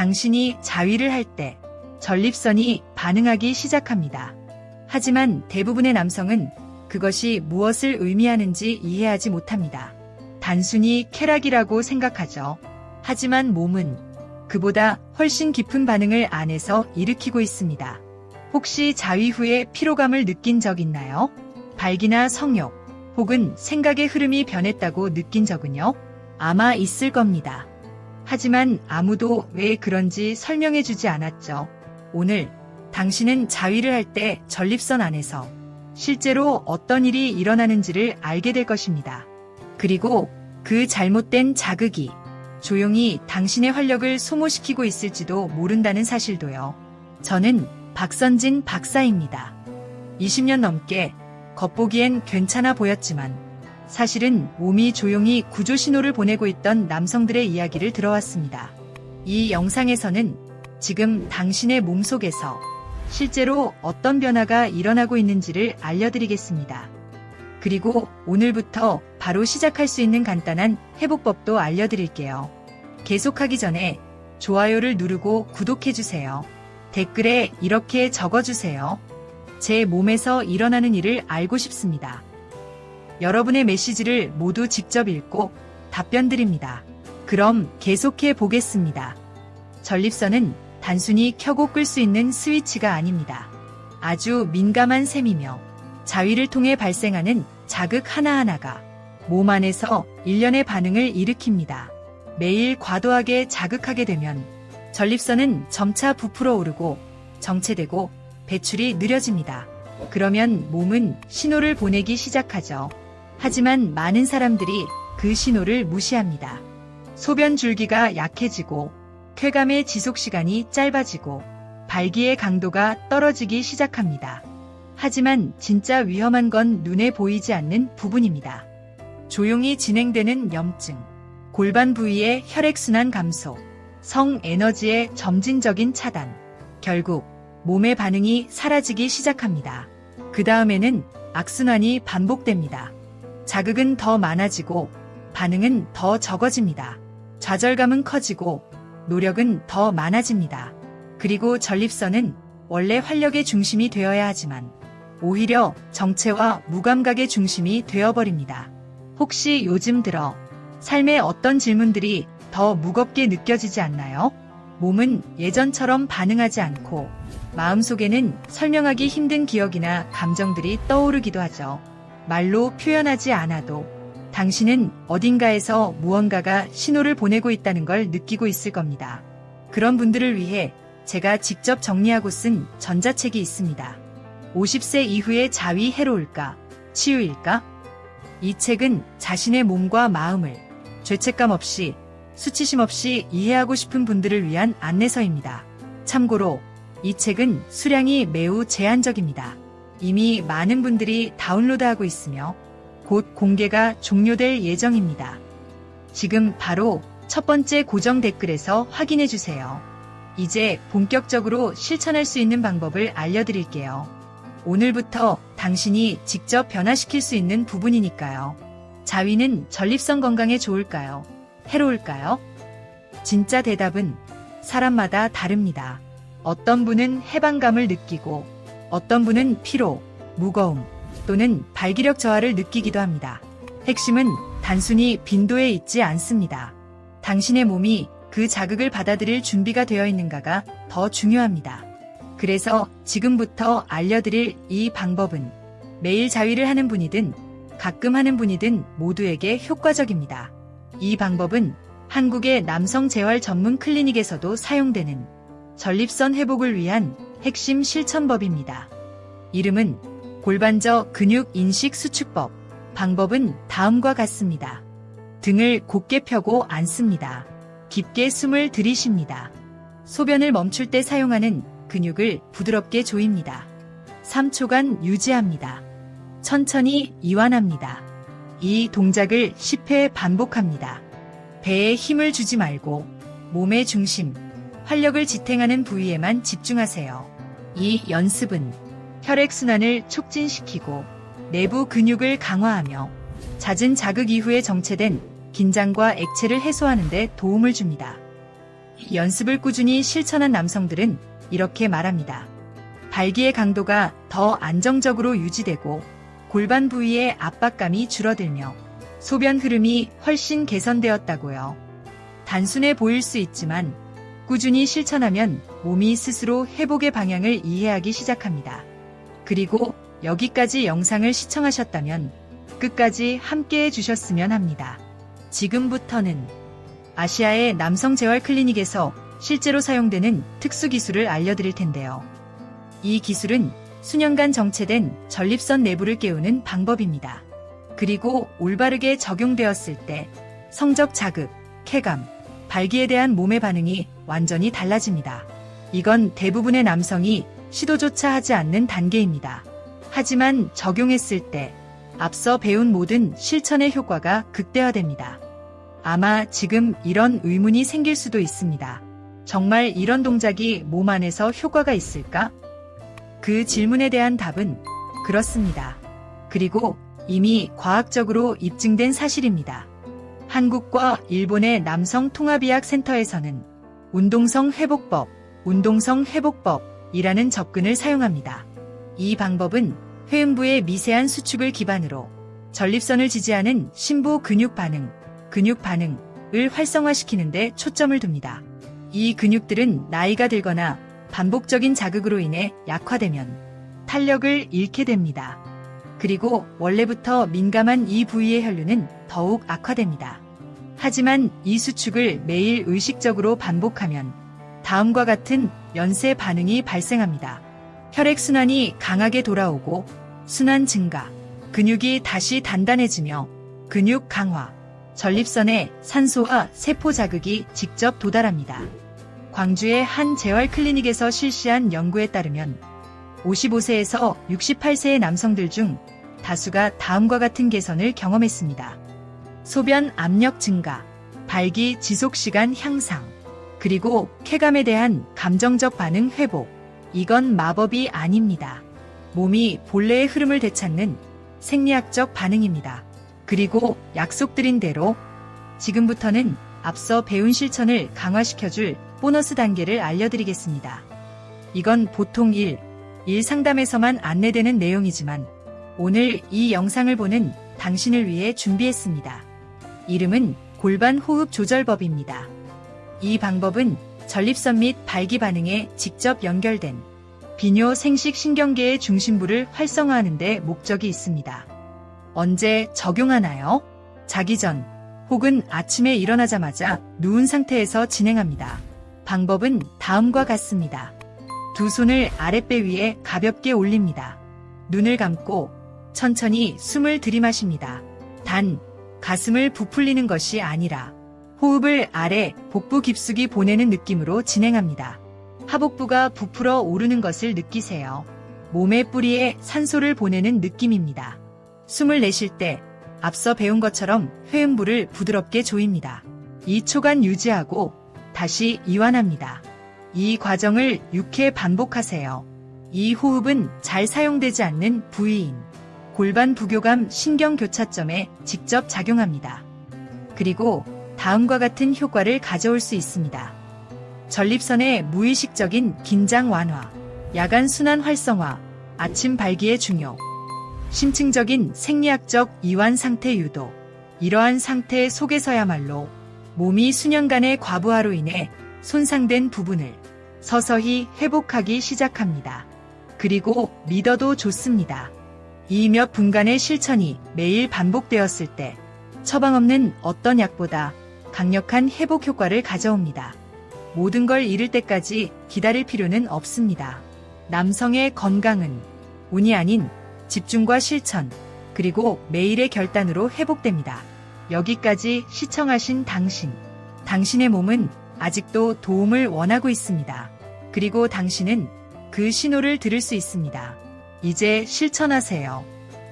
당신이 자위를 할 때 전립선이 반응하기 시작합니다. 하지만 대부분의 남성은 그것이 무엇을 의미하는지 이해하지 못합니다. 단순히 쾌락이라고 생각하죠. 하지만 몸은 그보다 훨씬 깊은 반응을 안에서 일으키고 있습니다. 혹시 자위 후에 피로감을 느낀 적 있나요? 발기나 성욕, 혹은 생각의 흐름이 변했다고 느낀 적은요? 아마 있을 겁니다. 하지만 아무도 왜 그런지 설명해주지 않았죠. 오늘 당신은 자위를 할 때 전립선 안에서 실제로 어떤 일이 일어나는지를 알게 될 것입니다. 그리고 그 잘못된 자극이 조용히 당신의 활력을 소모시키고 있을지도 모른다는 사실도요. 저는 박선진 박사입니다. 20년 넘게 겉보기엔 괜찮아 보였지만 사실은 몸이 조용히 구조 신호를 보내고 있던 남성들의 이야기를 들어왔습니다. 이 영상에서는 지금 당신의 몸속에서 실제로 어떤 변화가 일어나고 있는지를 알려드리겠습니다. 그리고 오늘부터 바로 시작할 수 있는 간단한 회복법도 알려드릴게요. 계속하기 전에 좋아요를 누르고 구독해주세요. 댓글에 이렇게 적어주세요. 제 몸에서 일어나는 일을 알고 싶습니다. 여러분의 메시지를 모두 직접 읽고 답변 드립니다. 그럼 계속해 보겠습니다. 전립선은 단순히 켜고 끌 수 있는 스위치가 아닙니다. 아주 민감한 셈이며 자위를 통해 발생하는 자극 하나하나가 몸 안에서 일련의 반응을 일으킵니다. 매일 과도하게 자극하게 되면 전립선은 점차 부풀어 오르고 정체되고 배출이 느려집니다. 그러면 몸은 신호를 보내기 시작하죠. 하지만 많은 사람들이 그 신호를 무시합니다. 소변 줄기가 약해지고 쾌감의 지속 시간이 짧아지고 발기의 강도가 떨어지기 시작합니다. 하지만 진짜 위험한 건 눈에 보이지 않는 부분입니다. 조용히 진행되는 염증, 골반 부위의 혈액순환 감소, 성 에너지의 점진적인 차단, 결국 몸의 반응이 사라지기 시작합니다. 그 다음에는 악순환이 반복됩니다. 자극은 더 많아지고 반응은 더 적어집니다. 좌절감은 커지고 노력은 더 많아집니다. 그리고 전립선은 원래 활력의 중심이 되어야 하지만 오히려 정체와 무감각의 중심이 되어버립니다. 혹시 요즘 들어 삶의 어떤 질문들이 더 무겁게 느껴지지 않나요? 몸은 예전처럼 반응하지 않고 마음속에는 설명하기 힘든 기억이나 감정들이 떠오르기도 하죠. 말로 표현하지 않아도 당신은 어딘가에서 무언가가 신호를 보내고 있다는 걸 느끼고 있을 겁니다. 그런 분들을 위해 제가 직접 정리하고 쓴 전자책이 있습니다. 50세 이후의 자위 해로울까? 치유일까? 이 책은 자신의 몸과 마음을 죄책감 없이 수치심 없이 이해하고 싶은 분들을 위한 안내서입니다. 참고로 이 책은 수량이 매우 제한적입니다. 이미 많은 분들이 다운로드하고 있으며 곧 공개가 종료될 예정입니다. 지금 바로 첫 번째 고정 댓글에서 확인해 주세요. 이제 본격적으로 실천할 수 있는 방법을 알려드릴게요. 오늘부터 당신이 직접 변화시킬 수 있는 부분이니까요. 자위는 전립선 건강에 좋을까요? 해로울까요? 진짜 대답은 사람마다 다릅니다. 어떤 분은 해방감을 느끼고 어떤 분은 피로, 무거움 또는 발기력 저하를 느끼기도 합니다. 핵심은 단순히 빈도에 있지 않습니다. 당신의 몸이 그 자극을 받아들일 준비가 되어 있는가가 더 중요합니다. 그래서 지금부터 알려드릴 이 방법은 매일 자위를 하는 분이든 가끔 하는 분이든 모두에게 효과적입니다. 이 방법은 한국의 남성 재활 전문 클리닉에서도 사용되는 전립선 회복을 위한 핵심 실천법입니다. 이름은 골반저 근육 인식 수축법. 방법은 다음과 같습니다. 등을 곧게 펴고 앉습니다. 깊게 숨을 들이쉽니다. 소변을 멈출 때 사용하는 근육을 부드럽게 조입니다. 3초간 유지합니다. 천천히 이완합니다. 이 동작을 10회 반복합니다. 배에 힘을 주지 말고 몸의 중심, 활력을 지탱하는 부위에만 집중하세요. 이 연습은 혈액순환을 촉진시키고 내부 근육을 강화하며 잦은 자극 이후에 정체된 긴장과 액체를 해소하는 데 도움을 줍니다. 연습을 꾸준히 실천한 남성들은 이렇게 말합니다. 발기의 강도가 더 안정적으로 유지되고 골반 부위의 압박감이 줄어들며 소변 흐름이 훨씬 개선되었다고요. 단순해 보일 수 있지만 꾸준히 실천하면 몸이 스스로 회복의 방향을 이해하기 시작합니다. 그리고 여기까지 영상을 시청하셨다면 끝까지 함께 해주셨으면 합니다. 지금부터는 아시아의 남성 재활 클리닉에서 실제로 사용되는 특수 기술을 알려드릴 텐데요. 이 기술은 수년간 정체된 전립선 내부를 깨우는 방법입니다. 그리고 올바르게 적용되었을 때 성적 자극, 쾌감, 발기에 대한 몸의 반응이 완전히 달라집니다. 이건 대부분의 남성이 시도조차 하지 않는 단계입니다. 하지만 적용했을 때 앞서 배운 모든 실천의 효과가 극대화됩니다. 아마 지금 이런 의문이 생길 수도 있습니다. 정말 이런 동작이 몸 안에서 효과가 있을까? 그 질문에 대한 답은 그렇습니다. 그리고 이미 과학적으로 입증된 사실입니다. 한국과 일본의 남성 통합의학 센터에서는 운동성 회복법이라는 접근을 사용합니다. 이 방법은 회음부의 미세한 수축을 기반으로 전립선을 지지하는 심부 근육반응을 활성화시키는 데 초점을 둡니다. 이 근육들은 나이가 들거나 반복적인 자극으로 인해 약화되면 탄력을 잃게 됩니다. 그리고 원래부터 민감한 이 부위의 혈류는 더욱 악화됩니다. 하지만 이 수축을 매일 의식적으로 반복하면 다음과 같은 연쇄 반응이 발생합니다. 혈액순환이 강하게 돌아오고 순환 증가, 근육이 다시 단단해지며 근육 강화, 전립선에 산소와 세포 자극이 직접 도달합니다. 광주의 한 재활 클리닉에서 실시한 연구에 따르면 55세에서 68세의 남성들 중 다수가 다음과 같은 개선을 경험했습니다. 소변 압력 증가, 발기 지속 시간 향상, 그리고 쾌감에 대한 감정적 반응 회복. 이건 마법이 아닙니다. 몸이 본래의 흐름을 되찾는 생리학적 반응입니다. 그리고 약속드린 대로 지금부터는 앞서 배운 실천을 강화시켜줄 보너스 단계를 알려드리겠습니다. 이건 보통 일 상담에서만 안내되는 내용이지만 오늘 이 영상을 보는 당신을 위해 준비했습니다. 이름은 골반 호흡 조절법입니다. 이 방법은 전립선 및 발기 반응에 직접 연결된 비뇨 생식 신경계의 중심부를 활성화하는 데 목적이 있습니다. 언제 적용하나요? 자기 전 혹은 아침에 일어나자마자 누운 상태에서 진행합니다. 방법은 다음과 같습니다. 두 손을 아랫배 위에 가볍게 올립니다. 눈을 감고 천천히 숨을 들이마십니다. 단, 가슴을 부풀리는 것이 아니라 호흡을 아래 복부 깊숙이 보내는 느낌으로 진행합니다. 하복부가 부풀어 오르는 것을 느끼세요. 몸의 뿌리에 산소를 보내는 느낌입니다. 숨을 내쉴 때 앞서 배운 것처럼 회음부를 부드럽게 조입니다. 2초간 유지하고 다시 이완합니다. 이 과정을 6회 반복하세요. 이 호흡은 잘 사용되지 않는 부위인 골반 부교감 신경교차점에 직접 작용합니다. 그리고 다음과 같은 효과를 가져올 수 있습니다. 전립선의 무의식적인 긴장 완화, 야간 순환 활성화, 아침 발기의 중요, 심층적인 생리학적 이완 상태 유도. 이러한 상태 속에서야말로 몸이 수년간의 과부하로 인해 손상된 부분을 서서히 회복하기 시작합니다. 그리고 믿어도 좋습니다. 이 몇 분간의 실천이 매일 반복되었을 때 처방 없는 어떤 약보다 강력한 회복 효과를 가져옵니다. 모든 걸 잃을 때까지 기다릴 필요는 없습니다. 남성의 건강은 운이 아닌 집중과 실천, 그리고 매일의 결단으로 회복됩니다. 여기까지 시청하신 당신의 몸은 아직도 도움을 원하고 있습니다. 그리고 당신은 그 신호를 들을 수 있습니다. 이제 실천하세요.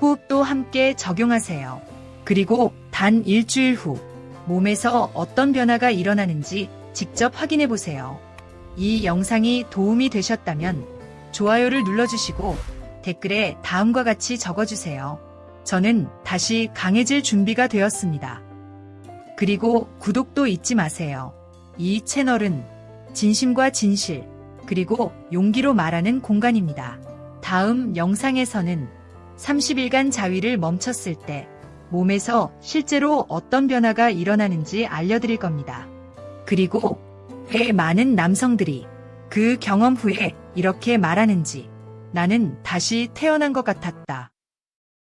호흡도 함께 적용하세요. 그리고 단 일주일 후 몸에서 어떤 변화가 일어나는지 직접 확인해 보세요. 이 영상이 도움이 되셨다면 좋아요를 눌러주시고 댓글에 다음과 같이 적어주세요. 저는 다시 강해질 준비가 되었습니다. 그리고 구독도 잊지 마세요. 이 채널은 진심과 진실, 그리고 용기로 말하는 공간입니다. 다음 영상에서는 30일간 자위를 멈췄을 때 몸에서 실제로 어떤 변화가 일어나는지 알려드릴 겁니다. 그리고 왜 많은 남성들이 그 경험 후에 이렇게 말하는지, 나는 다시 태어난 것 같았다.